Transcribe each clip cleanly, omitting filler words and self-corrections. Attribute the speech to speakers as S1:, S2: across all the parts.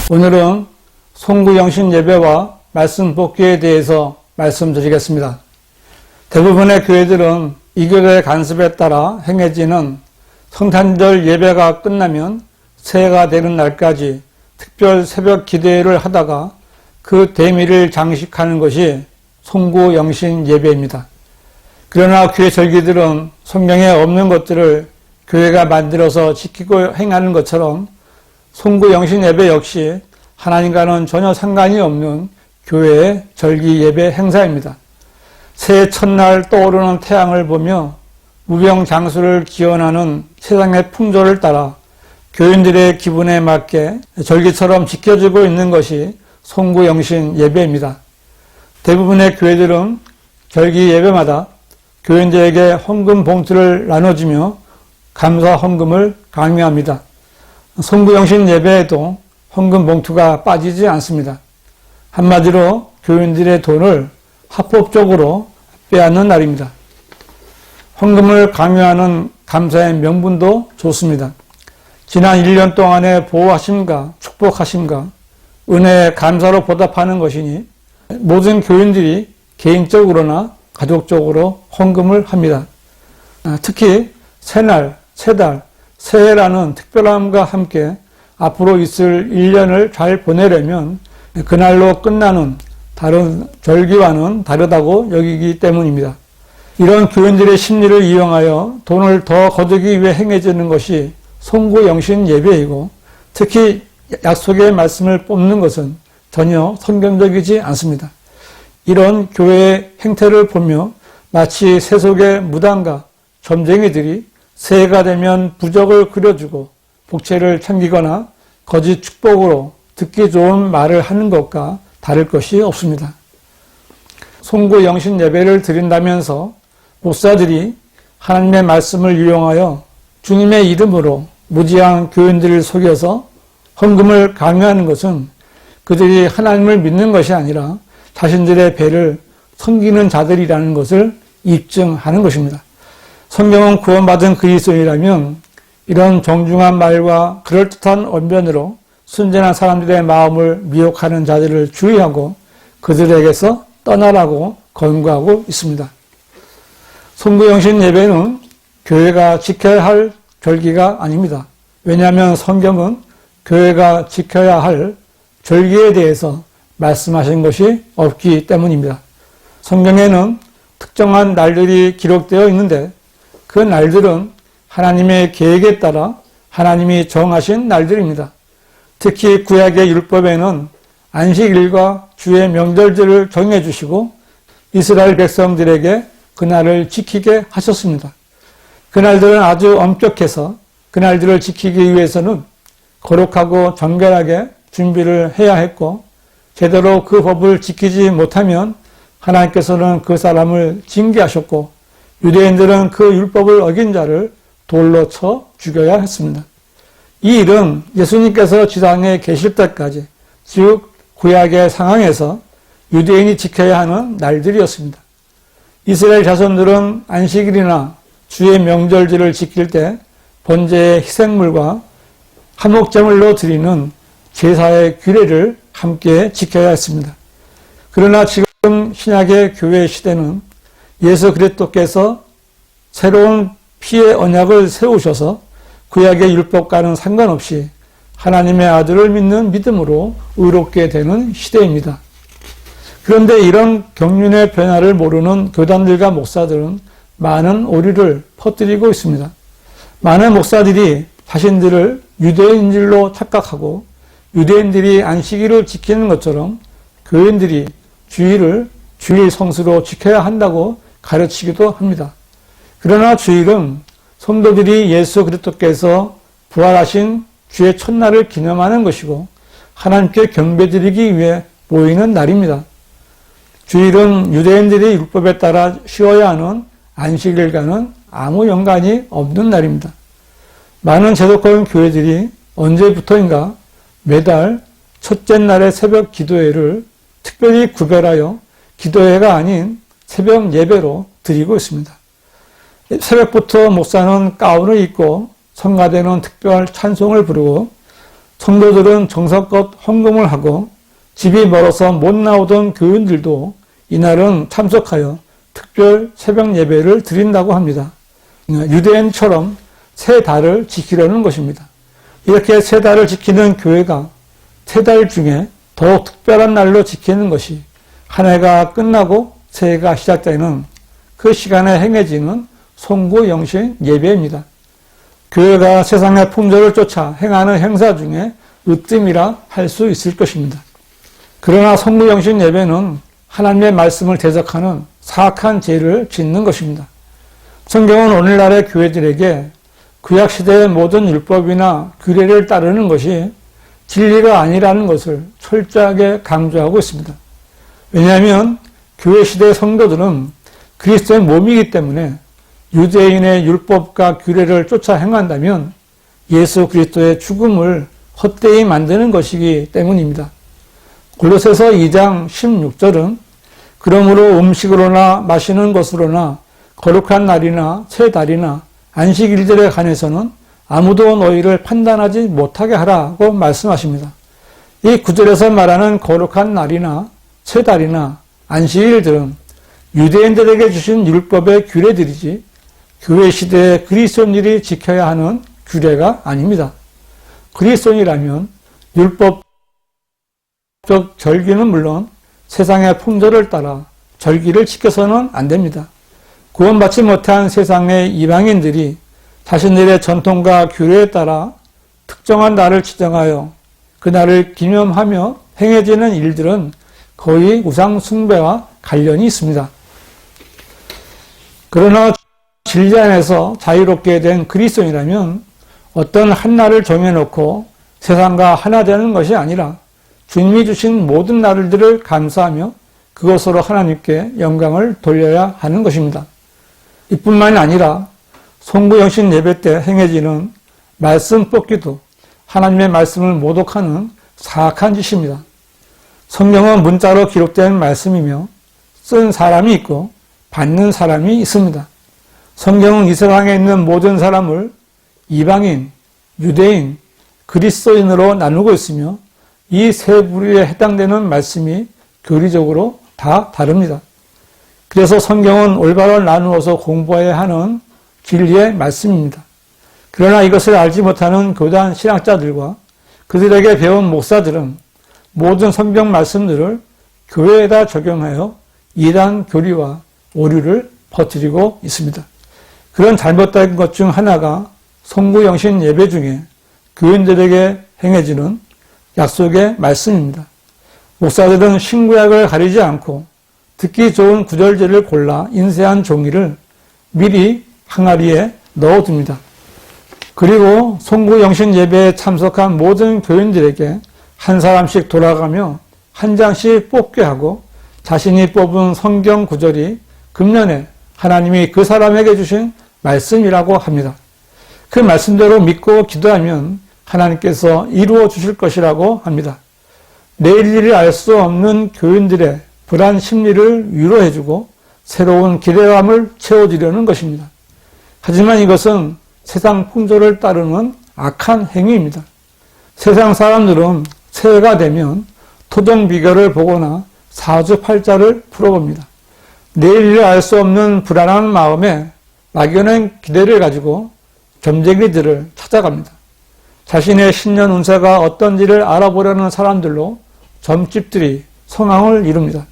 S1: 오늘은 송구영신 예배와 말씀 복귀에 대해서 말씀드리겠습니다. 대부분의 교회들은 이교도의 간섭에 따라 행해지는 성탄절 예배가 끝나면 새해가 되는 날까지 특별 새벽 기도회를 하다가 그 대미를 장식하는 것이 송구영신 예배입니다. 그러나 교회 절기들은 성경에 없는 것들을 교회가 만들어서 지키고 행하는 것처럼 송구영신 예배 역시 하나님과는 전혀 상관이 없는 교회의 절기 예배 행사입니다. 새해 첫날 떠오르는 태양을 보며 무병장수를 기원하는 세상의 풍조를 따라 교인들의 기분에 맞게 절기처럼 지켜지고 있는 것이 송구영신 예배입니다. 대부분의 교회들은 절기 예배마다 교인들에게 헌금 봉투를 나눠주며 감사 헌금을 강요합니다. 송구영신 예배에도 헌금 봉투가 빠지지 않습니다. 한마디로 교인들의 돈을 합법적으로 빼앗는 날입니다. 헌금을 강요하는 감사의 명분도 좋습니다. 지난 1년 동안의 보호하심과 축복하심과 은혜의 감사로 보답하는 것이니 모든 교인들이 개인적으로나 가족적으로 헌금을 합니다. 특히 새날, 새달, 새해라는 특별함과 함께 앞으로 있을 1년을 잘 보내려면 그날로 끝나는 다른 절기와는 다르다고 여기기 때문입니다. 이런 교인들의 심리를 이용하여 돈을 더 거두기 위해 행해지는 것이 송구영신 예배이고, 특히 약속의 말씀을 뽑는 것은 전혀 성경적이지 않습니다. 이런 교회의 행태를 보며 마치 세속의 무당과 점쟁이들이 새해가 되면 부적을 그려주고 복채를 챙기거나 거짓 축복으로 듣기 좋은 말을 하는 것과 다를 것이 없습니다. 송구영신 예배를 드린다면서 목사들이 하나님의 말씀을 이용하여 주님의 이름으로 무지한 교인들을 속여서 헌금을 강요하는 것은 그들이 하나님을 믿는 것이 아니라 자신들의 배를 섬기는 자들이라는 것을 입증하는 것입니다. 성경은 구원받은 그리스도인이라면 이런 정중한 말과 그럴듯한 언변으로 순전한 사람들의 마음을 미혹하는 자들을 주의하고 그들에게서 떠나라고 권고하고 있습니다. 송구영신 예배는 교회가 지켜야 할 절기가 아닙니다. 왜냐하면 성경은 교회가 지켜야 할 절기에 대해서 말씀하신 것이 없기 때문입니다. 성경에는 특정한 날들이 기록되어 있는데 그 날들은 하나님의 계획에 따라 하나님이 정하신 날들입니다. 특히 구약의 율법에는 안식일과 주의 명절들을 정해주시고 이스라엘 백성들에게 그날을 지키게 하셨습니다. 그날들은 아주 엄격해서 그날들을 지키기 위해서는 거룩하고 정결하게 준비를 해야 했고, 제대로 그 법을 지키지 못하면 하나님께서는 그 사람을 징계하셨고, 유대인들은 그 율법을 어긴 자를 돌로 쳐 죽여야 했습니다. 이 일은 예수님께서 지상에 계실 때까지, 즉 구약의 상황에서 유대인이 지켜야 하는 날들이었습니다. 이스라엘 자손들은 안식일이나 주의 명절들을 지킬 때 번제의 희생물과 화목제물로 드리는 제사의 규례를 함께 지켜야 했습니다. 그러나 지금 신약의 교회 시대는 예수 그리스도께서 새로운 피의 언약을 세우셔서 구약의 율법과는 상관없이 하나님의 아들을 믿는 믿음으로 의롭게 되는 시대입니다. 그런데 이런 경륜의 변화를 모르는 교단들과 목사들은 많은 오류를 퍼뜨리고 있습니다. 많은 목사들이 자신들을 유대인들로 착각하고 유대인들이 안식일을 지키는 것처럼 교인들이 주일을 주일 성수로 지켜야 한다고 가르치기도 합니다. 그러나 주일은 성도들이 예수 그리스도께서 부활하신 주의 첫날을 기념하는 것이고 하나님께 경배드리기 위해 모이는 날입니다. 주일은 유대인들이 율법에 따라 쉬어야 하는 안식일과는 아무 연관이 없는 날입니다. 많은 제독권 교회들이 언제부터인가 매달 첫째 날의 새벽 기도회를 특별히 구별하여 기도회가 아닌 새벽 예배로 드리고 있습니다. 새벽부터 목사는 가운을 입고 성가대는 특별 찬송을 부르고 성도들은 정성껏 헌금을 하고 집이 멀어서 못 나오던 교인들도 이날은 참석하여 특별 새벽 예배를 드린다고 합니다. 유대인처럼 세 달을 지키려는 것입니다. 이렇게 세 달을 지키는 교회가 세 달 중에 더욱 특별한 날로 지키는 것이 한 해가 끝나고 새해가 시작되는 그 시간에 행해지는 송구영신 예배입니다. 교회가 세상의 풍조를 쫓아 행하는 행사 중에 으뜸이라 할 수 있을 것입니다. 그러나 송구영신 예배는 하나님의 말씀을 대적하는 사악한 죄를 짓는 것입니다. 성경은 오늘날의 교회들에게 구약시대의 모든 율법이나 규례를 따르는 것이 진리가 아니라는 것을 철저하게 강조하고 있습니다. 왜냐하면 교회 시대의 성도들은 그리스도의 몸이기 때문에 유대인의 율법과 규례를 쫓아 행한다면 예수 그리스도의 죽음을 헛되이 만드는 것이기 때문입니다. 골로새서 2장 16절은 그러므로 음식으로나 마시는 것으로나 거룩한 날이나 새 달이나 안식일들에 관해서는 아무도 너희를 판단하지 못하게 하라고 말씀하십니다. 이 구절에서 말하는 거룩한 날이나 새 달이나 안식일들은 유대인들에게 주신 율법의 규례들이지 교회 시대에 그리스도인들이 지켜야 하는 규례가 아닙니다. 그리스도인이라면 율법적 절기는 물론 세상의 풍조를 따라 절기를 지켜서는 안 됩니다. 구원받지 못한 세상의 이방인들이 자신들의 전통과 규례에 따라 특정한 날을 지정하여 그 날을 기념하며 행해지는 일들은 거의 우상 숭배와 관련이 있습니다. 그러나 진리 안에서 자유롭게 된 그리스도인이라면 어떤 한 날을 정해놓고 세상과 하나 되는 것이 아니라 주님이 주신 모든 날들을 감사하며 그것으로 하나님께 영광을 돌려야 하는 것입니다. 이뿐만이 아니라 송구영신 예배 때 행해지는 말씀 뽑기도 하나님의 말씀을 모독하는 사악한 짓입니다. 성경은 문자로 기록된 말씀이며 쓴 사람이 있고 받는 사람이 있습니다. 성경은 이 세상에 있는 모든 사람을 이방인, 유대인, 그리스도인으로 나누고 있으며 이 세 부류에 해당되는 말씀이 교리적으로 다 다릅니다. 그래서 성경은 올바로 나누어서 공부해야 하는 진리의 말씀입니다. 그러나 이것을 알지 못하는 교단 신학자들과 그들에게 배운 목사들은 모든 성경 말씀들을 교회에다 적용하여 이단 교리와 오류를 퍼뜨리고 있습니다. 그런 잘못된 것 중 하나가 송구영신 예배 중에 교인들에게 행해지는 약속의 말씀입니다. 목사들은 신구약을 가리지 않고 듣기 좋은 구절들을 골라 인쇄한 종이를 미리 항아리에 넣어둡니다. 그리고 송구영신 예배에 참석한 모든 교인들에게 한 사람씩 돌아가며 한 장씩 뽑게 하고 자신이 뽑은 성경 구절이 금년에 하나님이 그 사람에게 주신 말씀이라고 합니다. 그 말씀대로 믿고 기도하면 하나님께서 이루어 주실 것이라고 합니다. 내일 일을 알 수 없는 교인들의 불안 심리를 위로해주고 새로운 기대감을 채워주려는 것입니다. 하지만 이것은 세상 풍조를 따르는 악한 행위입니다. 세상 사람들은 새해가 되면 토종 비결을 보거나 사주팔자를 풀어봅니다. 내일 일을 알 수 없는 불안한 마음에 막연한 기대를 가지고 점쟁이들을 찾아갑니다. 자신의 신년 운세가 어떤지를 알아보려는 사람들로 점집들이 성황을 이룹니다.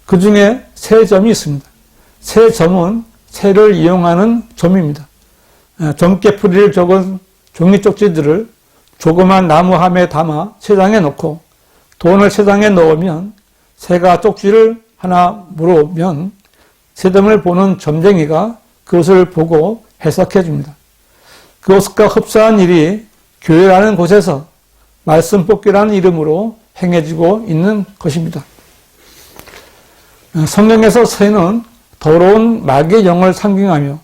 S1: 그 중에 새 점이 있습니다. 새 점은 새를 이용하는 점입니다. 점깨풀이를 적은 종이 쪽지들을 조그만 나무함에 담아 채장에 넣고 돈을 채장에 넣으면 새가 쪽지를 하나 물어오면 새점을 보는 점쟁이가 그것을 보고 해석해 줍니다. 그것과 흡사한 일이 교회라는 곳에서 말씀 뽑기라는 이름으로 행해지고 있는 것입니다. 성경에서 새는 더러운 마귀의 영을 상징하며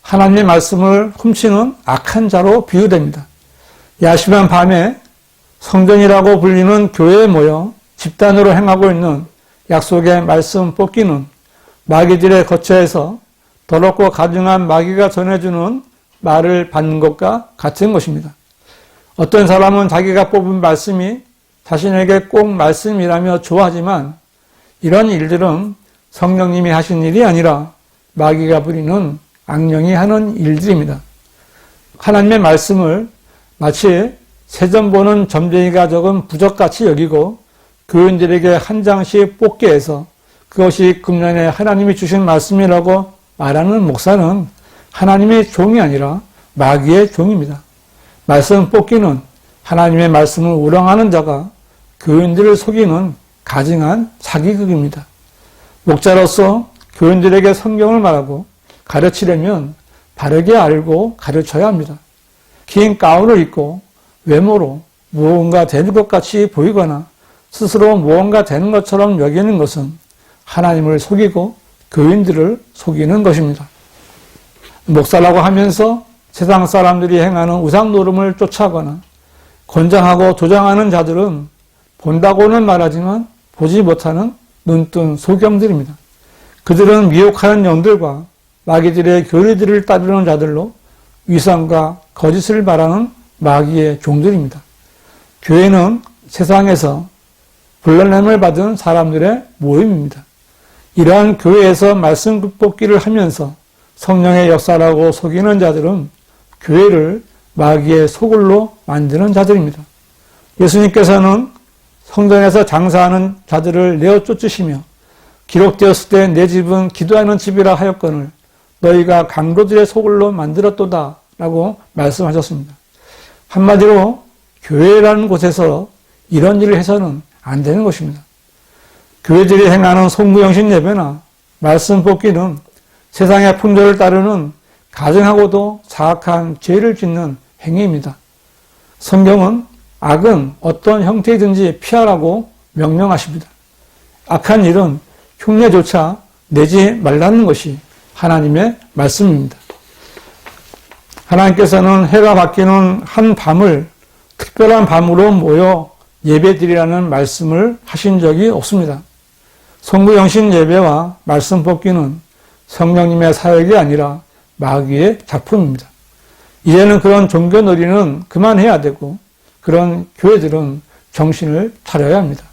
S1: 하나님의 말씀을 훔치는 악한 자로 비유됩니다. 야심한 밤에 성전이라고 불리는 교회에 모여 집단으로 행하고 있는 약속의 말씀 뽑기는 마귀들의 거처에서 더럽고 가증한 마귀가 전해주는 말을 받는 것과 같은 것입니다. 어떤 사람은 자기가 뽑은 말씀이 자신에게 꼭 말씀이라며 좋아하지만 이런 일들은 성령님이 하신 일이 아니라 마귀가 부리는 악령이 하는 일들입니다. 하나님의 말씀을 마치 세점 보는 점쟁이가 적은 부적같이 여기고 교인들에게 한 장씩 뽑게 해서 그것이 금년에 하나님이 주신 말씀이라고 말하는 목사는 하나님의 종이 아니라 마귀의 종입니다. 말씀 뽑기는 하나님의 말씀을 우롱하는 자가 교인들을 속이는 가증한 사기극입니다. 목자로서 교인들에게 성경을 말하고 가르치려면 바르게 알고 가르쳐야 합니다. 긴 가운을 입고 외모로 무언가 되는 것 같이 보이거나 스스로 무언가 되는 것처럼 여기는 것은 하나님을 속이고 교인들을 속이는 것입니다. 목사라고 하면서 세상 사람들이 행하는 우상 노름을 쫓아가거나 권장하고 조장하는 자들은 본다고는 말하지만 보지 못하는 눈뜬 소경들입니다. 그들은 미혹하는 영들과 마귀들의 교리들을 따르는 자들로 위선과 거짓을 말하는 마귀의 종들입니다. 교회는 세상에서 불러냄을 받은 사람들의 모임입니다. 이러한 교회에서 말씀 뽑기를 하면서 성령의 역사라고 속이는 자들은 교회를 마귀의 소굴로 만드는 자들입니다. 예수님께서는 성전에서 장사하는 자들을 내어 쫓으시며 기록되었을 때 내 집은 기도하는 집이라 하였거늘 너희가 강도들의 소굴로 만들었도다 라고 말씀하셨습니다. 한마디로 교회라는 곳에서 이런 일을 해서는 안 되는 것입니다. 교회들이 행하는 송구영신 예배나 말씀 뽑기는 세상의 풍조를 따르는 가증하고도 사악한 죄를 짓는 행위입니다. 성경은 악은 어떤 형태이든지 피하라고 명령하십니다. 악한 일은 흉내조차 내지 말라는 것이 하나님의 말씀입니다. 하나님께서는 해가 바뀌는 한 밤을 특별한 밤으로 모여 예배드리라는 말씀을 하신 적이 없습니다. 송구영신 예배와 말씀 뽑기는 성령님의 사역이 아니라 마귀의 작품입니다. 이제는 그런 종교놀이는 그만해야 되고 그런 교회들은 정신을 차려야 합니다.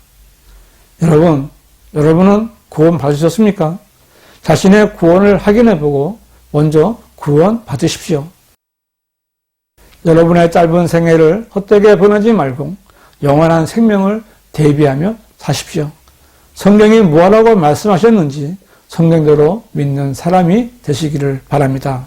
S1: 여러분은 구원 받으셨습니까? 자신의 구원을 확인해보고 먼저 구원 받으십시오. 여러분의 짧은 생애를 헛되게 보내지 말고 영원한 생명을 대비하며 사십시오. 성경이 무엇라고 말씀하셨는지 성경대로 믿는 사람이 되시기를 바랍니다.